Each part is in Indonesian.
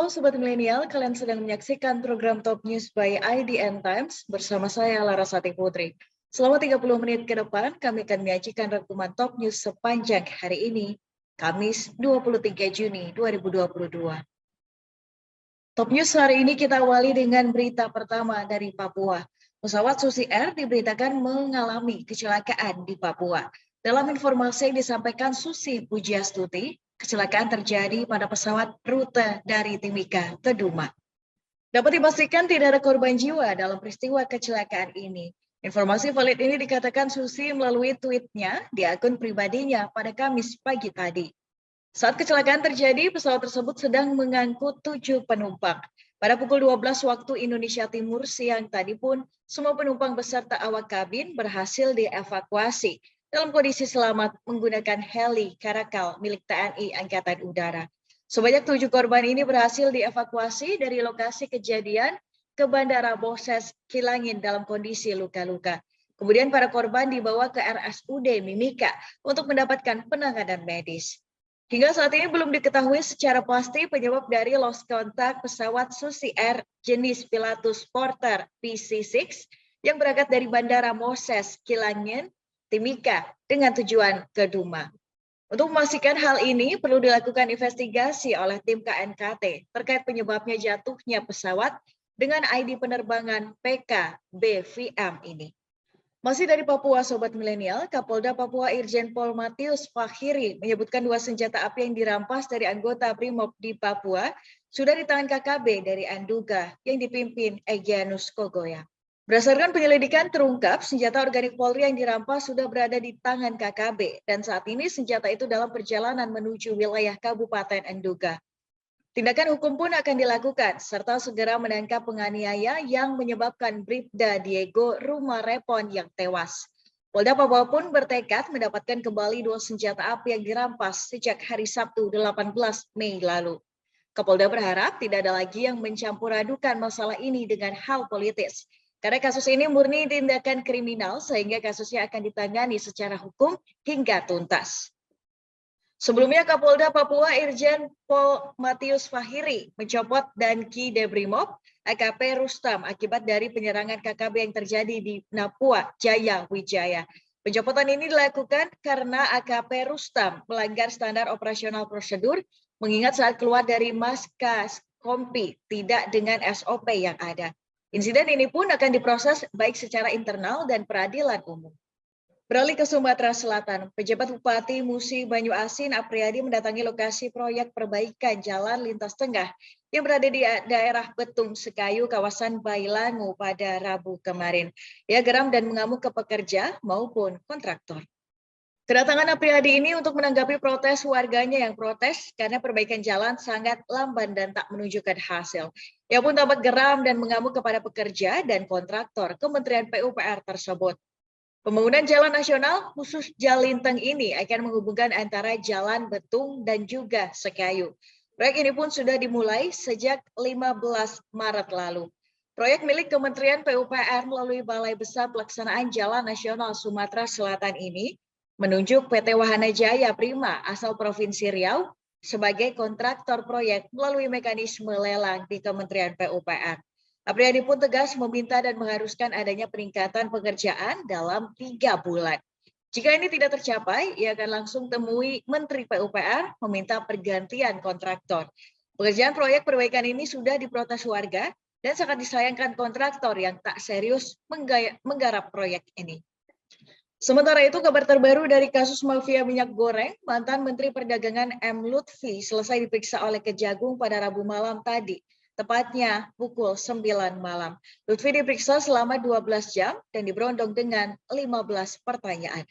Halo Sobat Milenial, kalian sedang menyaksikan program Top News by IDN Times bersama saya Larasati Putri. Selama 30 menit ke depan, kami akan menyajikan rangkuman Top News sepanjang hari ini, Kamis 23 Juni 2022. Top News hari ini kita awali dengan berita pertama dari Papua. Pesawat Susi Air diberitakan mengalami kecelakaan di Papua. Dalam informasi yang disampaikan Susi Pujiastuti, kecelakaan terjadi pada pesawat rute dari Timika ke Duma. Dapat dipastikan tidak ada korban jiwa dalam peristiwa kecelakaan ini. Informasi valid ini dikatakan Susi melalui tweetnya di akun pribadinya pada Kamis pagi tadi. Saat kecelakaan terjadi, pesawat tersebut sedang mengangkut 7 penumpang. Pada pukul 12 waktu Indonesia Timur siang tadi pun, semua penumpang beserta awak kabin berhasil dievakuasi dalam kondisi selamat menggunakan heli Karakal milik TNI Angkatan Udara. Sebanyak 7 korban ini berhasil dievakuasi dari lokasi kejadian ke Bandara Boses Kilangin dalam kondisi luka-luka. Kemudian para korban dibawa ke RSUD Mimika untuk mendapatkan penanganan medis. Hingga saat ini belum diketahui secara pasti penyebab dari lost contact pesawat Susi Air jenis Pilatus Porter PC-6 yang berangkat dari Bandara Moses Kilangin, Timika dengan tujuan ke Duma. Untuk memastikan hal ini perlu dilakukan investigasi oleh tim KNKT terkait penyebabnya jatuhnya pesawat dengan ID penerbangan PKBVM ini. Masih dari Papua, Sobat Milenial, Kapolda Papua Irjen Pol Matius Fahiri menyebutkan 2 senjata api yang dirampas dari anggota Brimob di Papua sudah di tangan KKB dari Anduga yang dipimpin Egyanus Kogoya. Berdasarkan penyelidikan terungkap, senjata organik Polri yang dirampas sudah berada di tangan KKB dan saat ini senjata itu dalam perjalanan menuju wilayah Kabupaten Anduga. Tindakan hukum pun akan dilakukan, serta segera menangkap penganiaya yang menyebabkan Bribda Diego Rumarepon yang tewas. Polda Papua pun bertekad mendapatkan kembali 2 senjata api yang dirampas sejak hari Sabtu 18 Mei lalu. Kapolda berharap tidak ada lagi yang mencampur adukan masalah ini dengan hal politis. Karena kasus ini murni tindakan kriminal sehingga kasusnya akan ditangani secara hukum hingga tuntas. Sebelumnya Kapolda Papua Irjen Pol Matius Fahiri mencopot Danki Debrimob AKP Rustam akibat dari penyerangan KKB yang terjadi di Napua Jaya Wijaya. Pencopotan ini dilakukan karena AKP Rustam melanggar standar operasional prosedur mengingat saat keluar dari Maskas Kompi tidak dengan SOP yang ada. Insiden ini pun akan diproses baik secara internal dan peradilan umum. Beralih ke Sumatera Selatan, pejabat Bupati Musi Banyu Asin Apriyadi mendatangi lokasi proyek perbaikan jalan lintas tengah yang berada di daerah Betung Sekayu, kawasan Bailangu pada Rabu kemarin. Ia geram dan mengamuk ke pekerja maupun kontraktor. Kedatangan Apriyadi ini untuk menanggapi protes warganya yang protes karena perbaikan jalan sangat lamban dan tak menunjukkan hasil. Ia pun tampak geram dan mengamuk kepada pekerja dan kontraktor Kementerian PUPR tersebut. Pembangunan jalan nasional khusus Jalinteng ini akan menghubungkan antara Jalan Betung dan juga Sekayu. Proyek ini pun sudah dimulai sejak 15 Maret lalu. Proyek milik Kementerian PUPR melalui Balai Besar Pelaksanaan Jalan Nasional Sumatera Selatan ini menunjuk PT Wahana Jaya Prima asal Provinsi Riau sebagai kontraktor proyek melalui mekanisme lelang di Kementerian PUPR. Apriyadi pun tegas meminta dan mengharuskan adanya peningkatan pekerjaan dalam 3 bulan. Jika ini tidak tercapai, ia akan langsung temui Menteri PUPR meminta pergantian kontraktor. Pekerjaan proyek perbaikan ini sudah diprotes warga dan sangat disayangkan kontraktor yang tak serius menggarap proyek ini. Sementara itu, kabar terbaru dari kasus mafia minyak goreng, mantan Menteri Perdagangan M. Lutfi selesai diperiksa oleh Kejagung pada Rabu malam tadi. Tepatnya pukul 9 malam. Lutfi diperiksa selama 12 jam dan diberondong dengan 15 pertanyaan.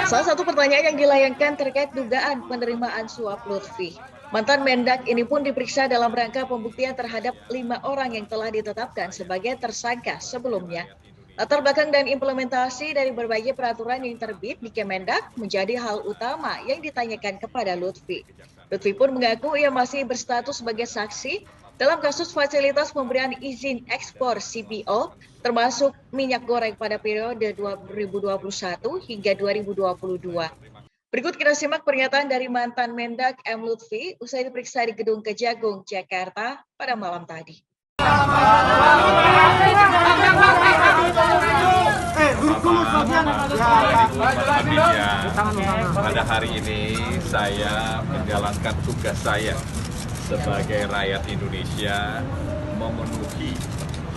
Salah satu pertanyaan yang dilayangkan terkait dugaan penerimaan suap Lutfi. Mantan Mendak ini pun diperiksa dalam rangka pembuktian terhadap 5 orang yang telah ditetapkan sebagai tersangka sebelumnya. Latar belakang dan implementasi dari berbagai peraturan yang terbit di Kemendak menjadi hal utama yang ditanyakan kepada Lutfi. Lutfi pun mengaku ia masih berstatus sebagai saksi dalam kasus fasilitas pemberian izin ekspor CPO, termasuk minyak goreng pada periode 2021 hingga 2022. Berikut kita simak pernyataan dari mantan Mendak M. Lutfi usai diperiksa di Gedung Kejagung, Jakarta pada malam tadi. Pada hari ini saya menjalankan tugas saya sebagai rakyat Indonesia memenuhi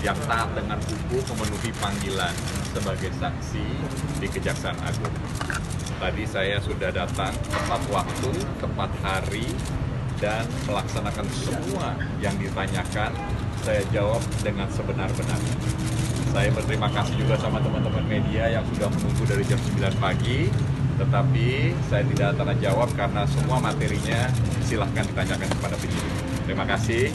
yang taat dengan hukum, memenuhi panggilan sebagai saksi di Kejaksaan Agung. Tadi saya sudah datang tepat waktu, tepat hari, dan melaksanakan semua yang ditanyakan. Saya jawab dengan sebenar-benarnya. Saya berterima kasih juga sama teman-teman media yang sudah menunggu dari jam 9 pagi, tetapi saya tidak akan jawab karena semua materinya silahkan ditanyakan kepada penyidik. Terima kasih.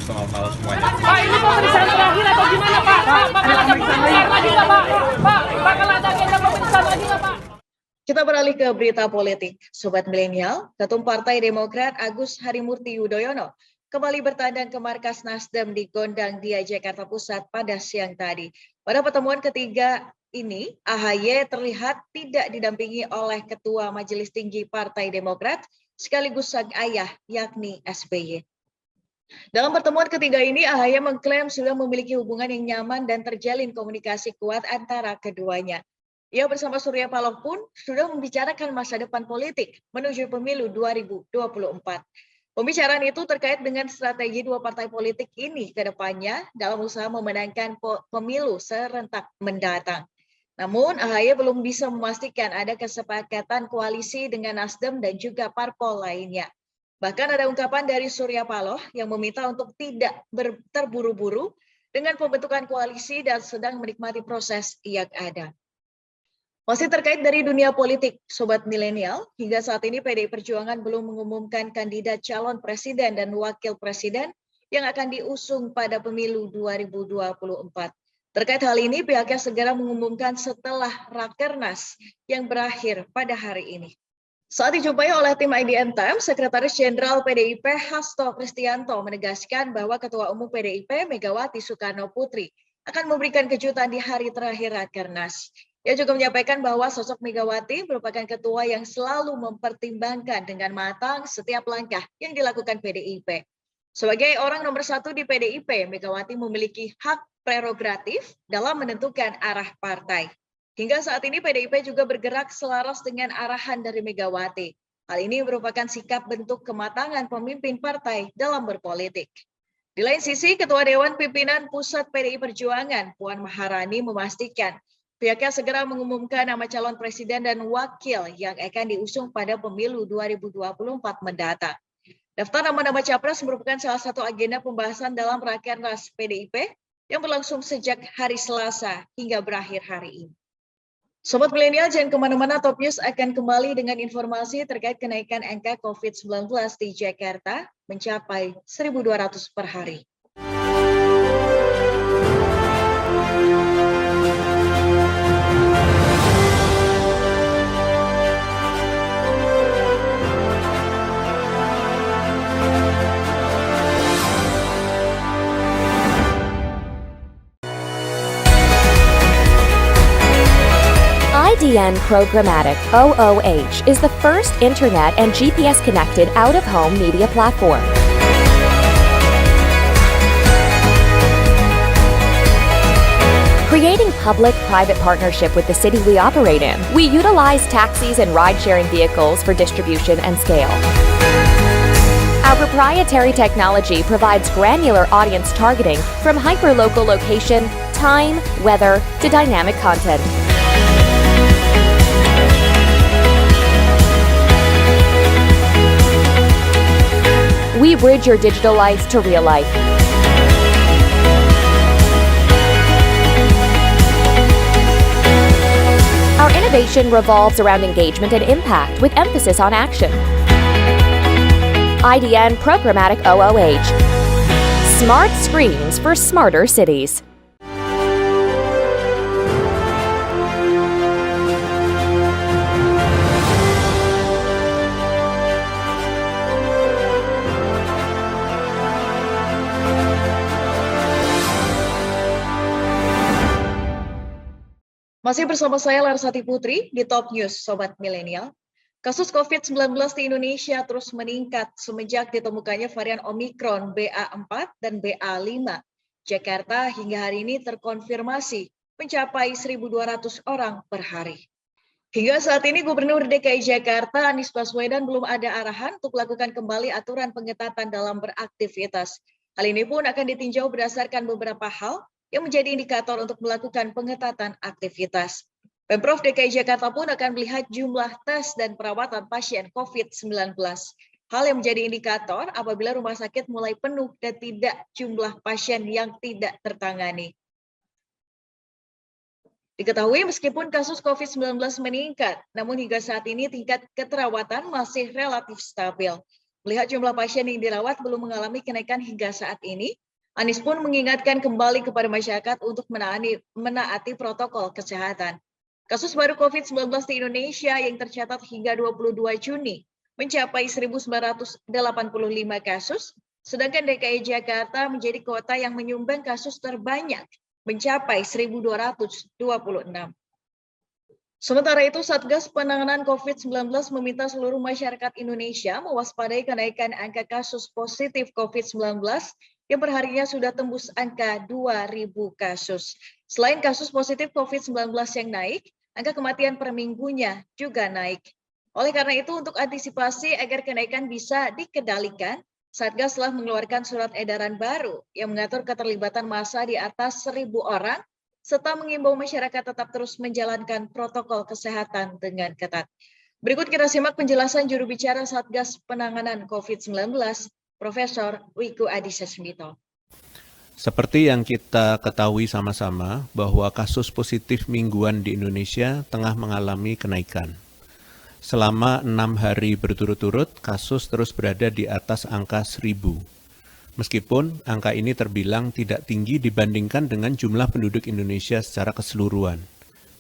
Selamat malam semuanya. Pak, ini pemeriksaan terakhir atau gimana, Pak? Pak, bakal ada pemeriksaan lagi nggak, Pak? Pak, bakal ada agenda pemeriksaan lagi nggak, Pak? Kita beralih ke berita politik. Sobat Milenial, Ketum Partai Demokrat Agus Harimurti Yudhoyono kembali bertandang ke markas Nasdem di Gondang Dia, Jakarta Pusat pada siang tadi. Pada pertemuan ketiga ini, AHY terlihat tidak didampingi oleh Ketua Majelis Tinggi Partai Demokrat sekaligus sang ayah, yakni SBY. Dalam pertemuan ketiga ini, AHY mengklaim sudah memiliki hubungan yang nyaman dan terjalin komunikasi kuat antara keduanya. Ia bersama Surya Paloh pun sudah membicarakan masa depan politik menuju pemilu 2024. Pembicaraan itu terkait dengan strategi dua partai politik ini ke depannya dalam usaha memenangkan pemilu serentak mendatang. Namun, AHY belum bisa memastikan ada kesepakatan koalisi dengan Nasdem dan juga parpol lainnya. Bahkan ada ungkapan dari Surya Paloh yang meminta untuk tidak terburu-buru dengan pembentukan koalisi dan sedang menikmati proses yang ada. Masih terkait dari dunia politik, Sobat Milenial, hingga saat ini PDI Perjuangan belum mengumumkan kandidat calon presiden dan wakil presiden yang akan diusung pada pemilu 2024. Terkait hal ini, pihaknya segera mengumumkan setelah Rakernas yang berakhir pada hari ini. Saat dijumpai oleh tim IDN Times, Sekretaris Jenderal PDIP Hasto Kristianto menegaskan bahwa Ketua Umum PDIP Megawati Soekarno Putri akan memberikan kejutan di hari terakhir Rakernas. Ia juga menyampaikan bahwa sosok Megawati merupakan ketua yang selalu mempertimbangkan dengan matang setiap langkah yang dilakukan PDIP. Sebagai orang nomor satu di PDIP, Megawati memiliki hak prerogatif dalam menentukan arah partai. Hingga saat ini PDIP juga bergerak selaras dengan arahan dari Megawati. Hal ini merupakan sikap bentuk kematangan pemimpin partai dalam berpolitik. Di lain sisi, Ketua Dewan Pimpinan Pusat PDI Perjuangan, Puan Maharani memastikan pihaknya segera mengumumkan nama calon presiden dan wakil yang akan diusung pada pemilu 2024 mendatang. Daftar nama-nama capres merupakan salah satu agenda pembahasan dalam Rakernas PDIP yang berlangsung sejak hari Selasa hingga berakhir hari ini. Sobat Milenial, jangan kemana-mana, Top News akan kembali dengan informasi terkait kenaikan angka COVID-19 di Jakarta mencapai 1.200 per hari. IDN Programmatic OOH is the first internet and GPS-connected out-of-home media platform. Creating public-private partnership with the city we operate in, we utilize taxis and ride-sharing vehicles for distribution and scale. Our proprietary technology provides granular audience targeting from hyperlocal location, time, weather, to dynamic content. We bridge your digital life to real life. Our innovation revolves around engagement and impact with emphasis on action. IDN Programmatic OOH. Smart screens for smarter cities. Masih bersama saya Larsati Putri di Top News Sobat Milenial. Kasus COVID-19 di Indonesia terus meningkat semenjak ditemukannya varian Omikron BA4 dan BA5. Jakarta hingga hari ini terkonfirmasi mencapai 1.200 orang per hari. Hingga saat ini Gubernur DKI Jakarta Anies Baswedan belum ada arahan untuk melakukan kembali aturan pengetatan dalam beraktivitas. Hal ini pun akan ditinjau berdasarkan beberapa hal yang menjadi indikator untuk melakukan pengetatan aktivitas. Pemprov DKI Jakarta pun akan melihat jumlah tes dan perawatan pasien COVID-19. Hal yang menjadi indikator apabila rumah sakit mulai penuh dan tidak jumlah pasien yang tidak tertangani. Diketahui meskipun kasus COVID-19 meningkat, namun hingga saat ini tingkat keterawatan masih relatif stabil. Melihat jumlah pasien yang dirawat belum mengalami kenaikan hingga saat ini, Anies pun mengingatkan kembali kepada masyarakat untuk menaati protokol kesehatan. Kasus baru COVID-19 di Indonesia yang tercatat hingga 22 Juni mencapai 1.985 kasus, sedangkan DKI Jakarta menjadi kota yang menyumbang kasus terbanyak, mencapai 1.226. Sementara itu, Satgas Penanganan COVID-19 meminta seluruh masyarakat Indonesia mewaspadai kenaikan angka kasus positif COVID-19 yang perharinya sudah tembus angka 2.000 kasus. Selain kasus positif COVID-19 yang naik, angka kematian per minggunya juga naik. Oleh karena itu, untuk antisipasi agar kenaikan bisa dikendalikan, Satgas telah mengeluarkan surat edaran baru yang mengatur keterlibatan massa di atas 1.000 orang, serta mengimbau masyarakat tetap terus menjalankan protokol kesehatan dengan ketat. Berikut kita simak penjelasan juru bicara Satgas Penanganan COVID-19, Profesor Wiku Adhisa Smito. Seperti yang kita ketahui sama-sama bahwa kasus positif mingguan di Indonesia tengah mengalami kenaikan. Selama 6 hari berturut-turut, kasus terus berada di atas angka 1.000. Meskipun angka ini terbilang tidak tinggi dibandingkan dengan jumlah penduduk Indonesia secara keseluruhan.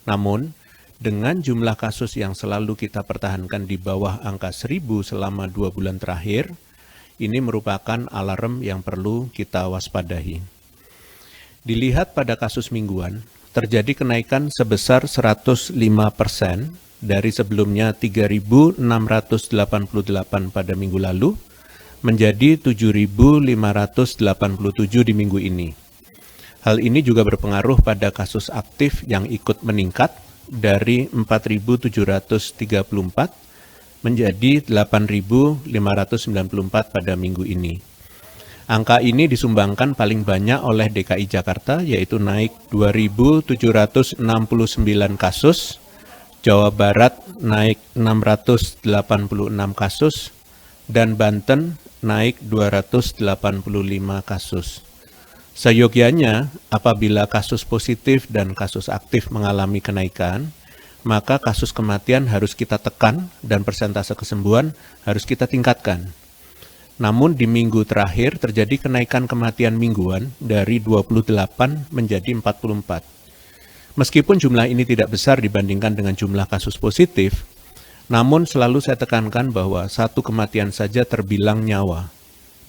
Namun, dengan jumlah kasus yang selalu kita pertahankan di bawah angka 1.000 selama 2 bulan terakhir, ini merupakan alarm yang perlu kita waspadai. Dilihat pada kasus mingguan, terjadi kenaikan sebesar 105% dari sebelumnya 3.688 pada minggu lalu, menjadi 7.587 di minggu ini. Hal ini juga berpengaruh pada kasus aktif yang ikut meningkat dari 4.734 menjadi 8.594 pada minggu ini. Angka ini disumbangkan paling banyak oleh DKI Jakarta, yaitu naik 2.769 kasus, Jawa Barat naik 686 kasus, dan Banten naik 285 kasus. Seyogyanya, apabila kasus positif dan kasus aktif mengalami kenaikan, maka kasus kematian harus kita tekan dan persentase kesembuhan harus kita tingkatkan. Namun di minggu terakhir terjadi kenaikan kematian mingguan dari 28 menjadi 44. Meskipun jumlah ini tidak besar dibandingkan dengan jumlah kasus positif, namun selalu saya tekankan bahwa satu kematian saja terbilang nyawa.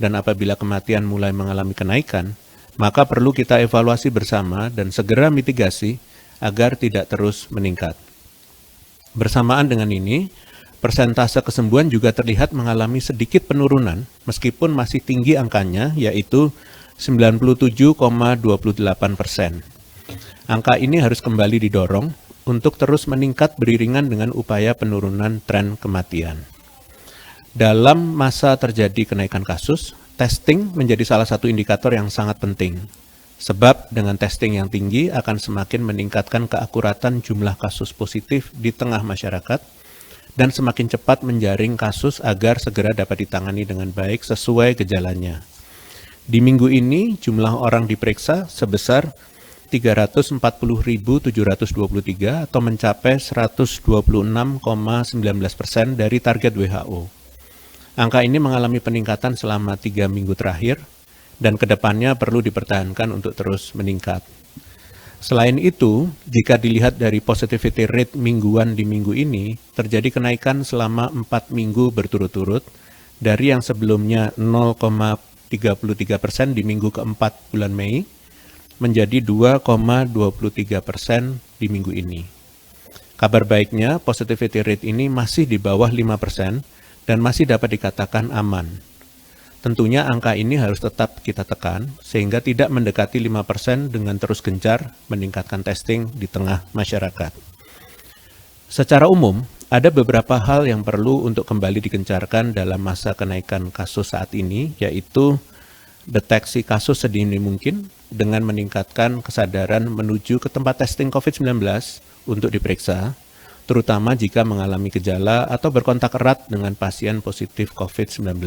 Dan apabila kematian mulai mengalami kenaikan, maka perlu kita evaluasi bersama dan segera mitigasi agar tidak terus meningkat. Bersamaan dengan ini, persentase kesembuhan juga terlihat mengalami sedikit penurunan meskipun masih tinggi angkanya, yaitu 97,28%. Angka ini harus kembali didorong untuk terus meningkat beriringan dengan upaya penurunan tren kematian. Dalam masa terjadi kenaikan kasus, testing menjadi salah satu indikator yang sangat penting. Sebab dengan testing yang tinggi akan semakin meningkatkan keakuratan jumlah kasus positif di tengah masyarakat dan semakin cepat menjaring kasus agar segera dapat ditangani dengan baik sesuai gejalanya. Di minggu ini jumlah orang diperiksa sebesar 340.723 atau mencapai 126,19% dari target WHO. Angka ini mengalami peningkatan selama 3 minggu terakhir, dan kedepannya perlu dipertahankan untuk terus meningkat. Selain itu, jika dilihat dari positivity rate mingguan di minggu ini, terjadi kenaikan selama 4 minggu berturut-turut dari yang sebelumnya 0,33% di minggu keempat bulan Mei, menjadi 2,23% di minggu ini. Kabar baiknya, positivity rate ini masih di bawah 5% dan masih dapat dikatakan aman. Tentunya angka ini harus tetap kita tekan, sehingga tidak mendekati 5% dengan terus gencar meningkatkan testing di tengah masyarakat. Secara umum, ada beberapa hal yang perlu untuk kembali digencarkan dalam masa kenaikan kasus saat ini, yaitu deteksi kasus sedini mungkin dengan meningkatkan kesadaran menuju ke tempat testing COVID-19 untuk diperiksa, terutama jika mengalami gejala atau berkontak erat dengan pasien positif COVID-19.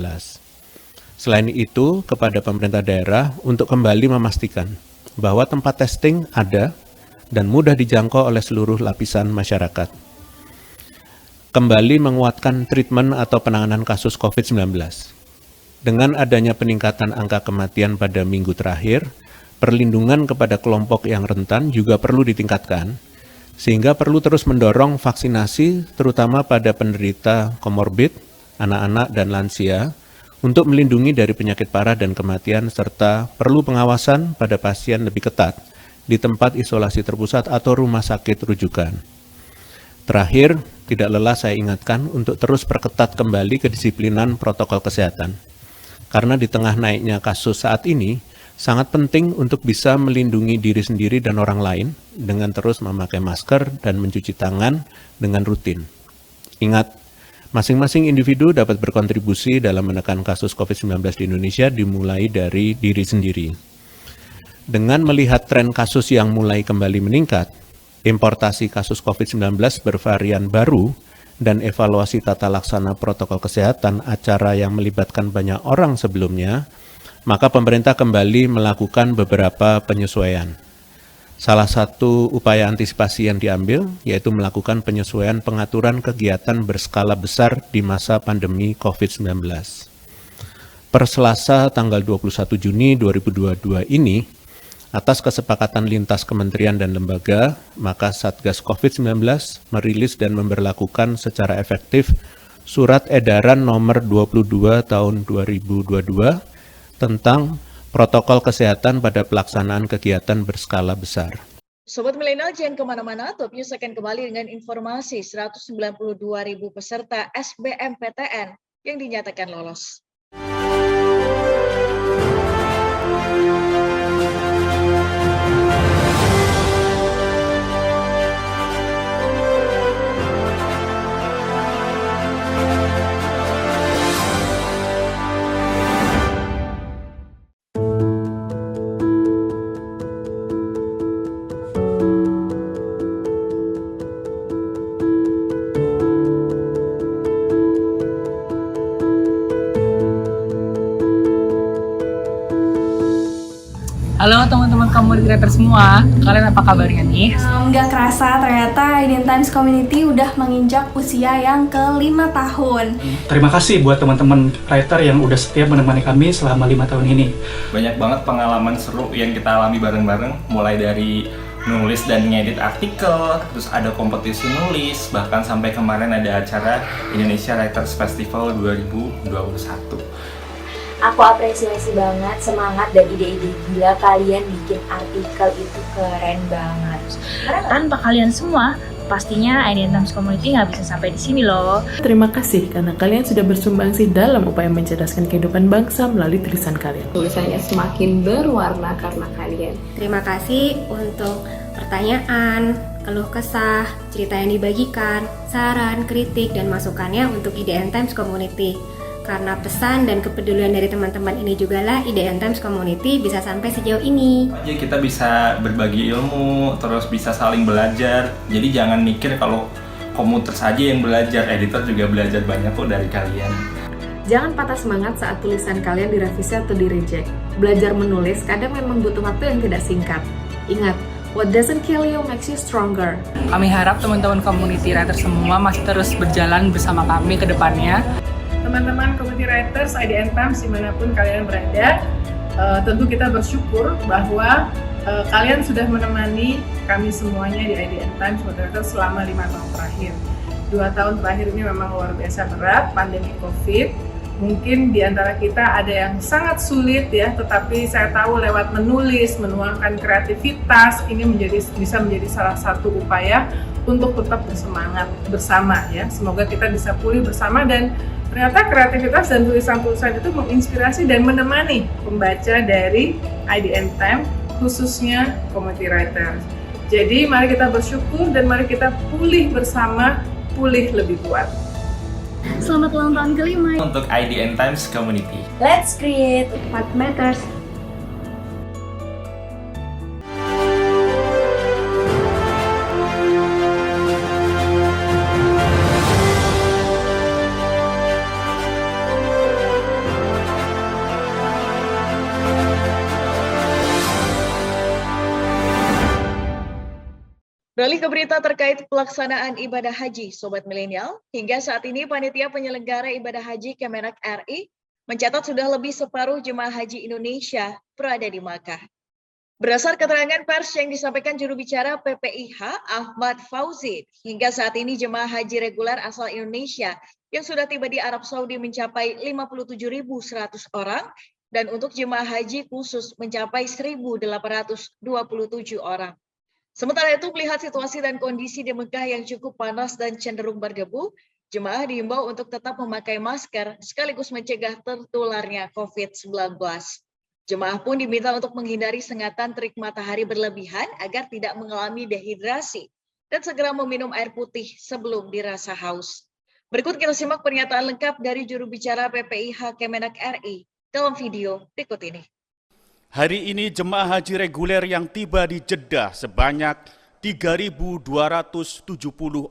Selain itu, kepada pemerintah daerah untuk kembali memastikan bahwa tempat testing ada dan mudah dijangkau oleh seluruh lapisan masyarakat. Kembali menguatkan treatment atau penanganan kasus COVID-19. Dengan adanya peningkatan angka kematian pada minggu terakhir, perlindungan kepada kelompok yang rentan juga perlu ditingkatkan, sehingga perlu terus mendorong vaksinasi terutama pada penderita komorbid, anak-anak, dan lansia untuk melindungi dari penyakit parah dan kematian, serta perlu pengawasan pada pasien lebih ketat di tempat isolasi terpusat atau rumah sakit rujukan. Terakhir, tidak lelah saya ingatkan untuk terus perketat kembali kedisiplinan protokol kesehatan. Karena di tengah naiknya kasus saat ini, sangat penting untuk bisa melindungi diri sendiri dan orang lain dengan terus memakai masker dan mencuci tangan dengan rutin. Ingat, masing-masing individu dapat berkontribusi dalam menekan kasus COVID-19 di Indonesia dimulai dari diri sendiri. Dengan melihat tren kasus yang mulai kembali meningkat, importasi kasus COVID-19 bervarian baru, dan evaluasi tata laksana protokol kesehatan acara yang melibatkan banyak orang sebelumnya, maka pemerintah kembali melakukan beberapa penyesuaian. Salah satu upaya antisipasi yang diambil yaitu melakukan penyesuaian pengaturan kegiatan berskala besar di masa pandemi COVID-19. Per Selasa tanggal 21 Juni 2022 ini, atas kesepakatan lintas kementerian dan lembaga, maka Satgas COVID-19 merilis dan memberlakukan secara efektif Surat Edaran Nomor 22 Tahun 2022 tentang protokol kesehatan pada pelaksanaan kegiatan berskala besar. Sobat Milenial, jangan kemana-mana, Top News akan kembali dengan informasi 192.000 peserta SBMPTN yang dinyatakan lolos. Halo teman-teman community creator semua, kalian apa kabarnya nih? Nggak kerasa ternyata IDN Times Community udah menginjak usia yang ke-5 tahun. Terima kasih buat teman-teman writer yang udah setia menemani kami selama 5 tahun ini. Banyak banget pengalaman seru yang kita alami bareng-bareng, mulai dari nulis dan ngedit artikel, terus ada kompetisi nulis, bahkan sampai kemarin ada acara Indonesia Writers Festival 2021. Aku apresiasi banget semangat dan ide-ide gila kalian bikin artikel itu keren banget. Tanpa kalian semua, pastinya IDN Times Community nggak bisa sampai di sini loh. Terima kasih karena kalian sudah bersumbangsi dalam upaya mencerdaskan kehidupan bangsa melalui tulisan kalian. Tulisannya semakin berwarna karena kalian. Terima kasih untuk pertanyaan, keluh kesah, cerita yang dibagikan, saran, kritik, dan masukannya untuk IDN Times Community. Karena pesan dan kepedulian dari teman-teman ini juga lah IDN Times Community bisa sampai sejauh ini. Jadi kita bisa berbagi ilmu, terus bisa saling belajar. Jadi jangan mikir kalau komuter saja yang belajar, editor juga belajar banyak kok dari kalian. Jangan patah semangat saat tulisan kalian direvisi atau di-reject. Belajar menulis kadang memang butuh waktu yang tidak singkat. Ingat, what doesn't kill you makes you stronger. Kami harap teman-teman community writer semua masih terus berjalan bersama kami ke depannya. Teman-teman community writers IDN Times dimanapun kalian berada, tentu kita bersyukur bahwa kalian sudah menemani kami semuanya di IDN Times Writers selama 5 tahun terakhir. 2 tahun terakhir ini memang luar biasa berat, pandemi COVID, Mungkin di antara kita ada yang sangat sulit ya, tetapi saya tahu lewat menulis, menuangkan kreativitas, ini bisa menjadi salah satu upaya untuk tetap bersemangat bersama ya. Semoga kita bisa pulih bersama dan ternyata kreativitas dan tulisan-tulisan itu menginspirasi dan menemani pembaca dari IDN Time, khususnya community writer. Jadi mari kita bersyukur dan mari kita pulih bersama, pulih lebih kuat. Selamat ulang tahun ke-5 untuk IDN Times Community. Let's create what matters. Beralih ke berita terkait pelaksanaan ibadah haji, Sobat Milenial. Hingga saat ini, Panitia Penyelenggara Ibadah Haji Kemenak RI mencatat sudah lebih separuh jemaah haji Indonesia berada di Makkah. Berdasar keterangan pers yang disampaikan juru bicara PPIH, Ahmad Fauzi, hingga saat ini jemaah haji reguler asal Indonesia yang sudah tiba di Arab Saudi mencapai 57.100 orang, dan untuk jemaah haji khusus mencapai 1.827 orang. Sementara itu, melihat situasi dan kondisi di Mekah yang cukup panas dan cenderung berdebu, jemaah diimbau untuk tetap memakai masker sekaligus mencegah tertularnya COVID-19. Jemaah pun diminta untuk menghindari sengatan terik matahari berlebihan agar tidak mengalami dehidrasi dan segera meminum air putih sebelum dirasa haus. Berikut kita simak pernyataan lengkap dari juru bicara PPIH Kemenak RI dalam video berikut ini. Hari ini jemaah haji reguler yang tiba di Jeddah sebanyak 3.270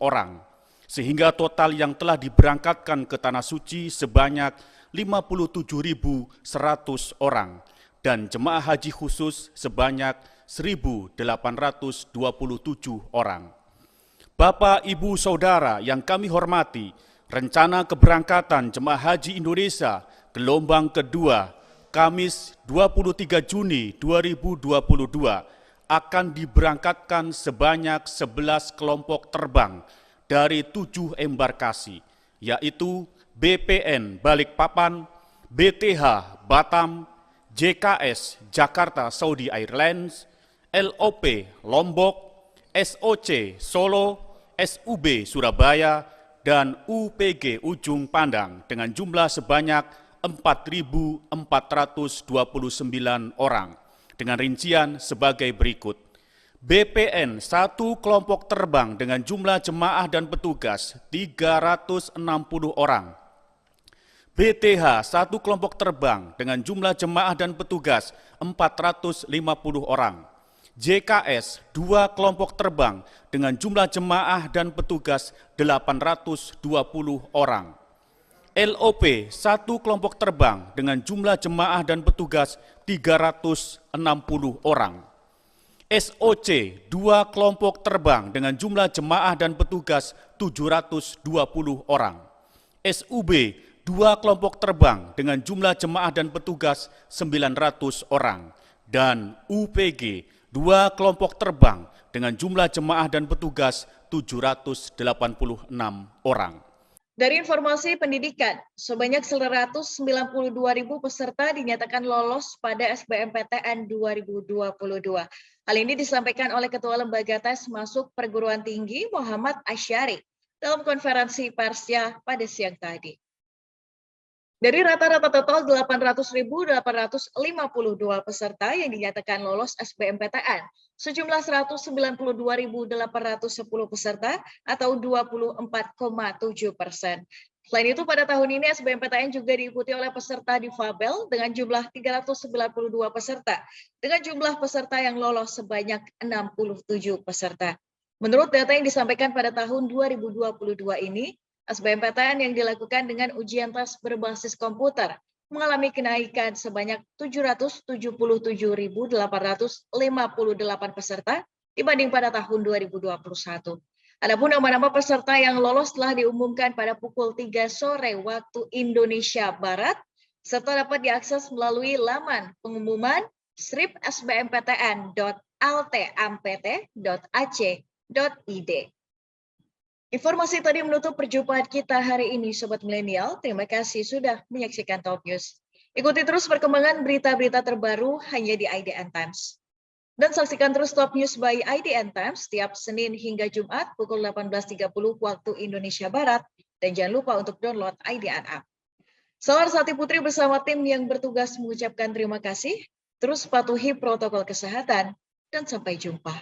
orang, sehingga total yang telah diberangkatkan ke Tanah Suci sebanyak 57.100 orang, dan jemaah haji khusus sebanyak 1.827 orang. Bapak, Ibu, Saudara yang kami hormati, rencana keberangkatan jemaah haji Indonesia gelombang kedua Kamis 23 Juni 2022 akan diberangkatkan sebanyak 11 kelompok terbang dari 7 embarkasi, yaitu BPN Balikpapan, BTH Batam, JKS Jakarta Saudi Airlines, LOP Lombok, SOC Solo, SUB Surabaya, dan UPG Ujung Pandang dengan jumlah sebanyak 4.429 orang, dengan rincian sebagai berikut. BPN 1 kelompok terbang dengan jumlah jemaah dan petugas 360 orang. BTH 1 kelompok terbang dengan jumlah jemaah dan petugas 450 orang. JKS 2 kelompok terbang dengan jumlah jemaah dan petugas 820 orang. LOP 1 kelompok terbang dengan jumlah jemaah dan petugas 360 orang. SOC 2 kelompok terbang dengan jumlah jemaah dan petugas 720 orang. SUB 2 kelompok terbang dengan jumlah jemaah dan petugas 900 orang. Dan UPG 2 kelompok terbang dengan jumlah jemaah dan petugas 786 orang. Dari informasi pendidikan, sebanyak 192.000 peserta dinyatakan lolos pada SBMPTN 2022. Hal ini disampaikan oleh Ketua Lembaga Tes Masuk Perguruan Tinggi Muhammad Asyari dalam konferensi persnya pada siang tadi. Dari rata-rata total 800.852 peserta yang dinyatakan lolos SBMPTN, sejumlah 192.810 peserta atau 24,7%. Selain itu, pada tahun ini SBMPTN juga diikuti oleh peserta difabel dengan jumlah 392 peserta, dengan jumlah peserta yang lolos sebanyak 67 peserta. Menurut data yang disampaikan pada tahun 2022 ini, SBMPTN yang dilakukan dengan ujian tes berbasis komputer mengalami kenaikan sebanyak 777.858 peserta dibanding pada tahun 2021. Adapun nama-nama peserta yang lolos telah diumumkan pada pukul 3 sore waktu Indonesia Barat, serta dapat diakses melalui laman pengumuman sbmptn.altampt.ac.id. Informasi tadi menutup perjumpaan kita hari ini, Sobat Milenial. Terima kasih sudah menyaksikan Top News. Ikuti terus perkembangan berita-berita terbaru hanya di IDN Times. Dan saksikan terus Top News by IDN Times setiap Senin hingga Jumat pukul 18.30 waktu Indonesia Barat. Dan jangan lupa untuk download IDN App. Saya Larasati Putri bersama tim yang bertugas mengucapkan terima kasih. Terus patuhi protokol kesehatan dan sampai jumpa.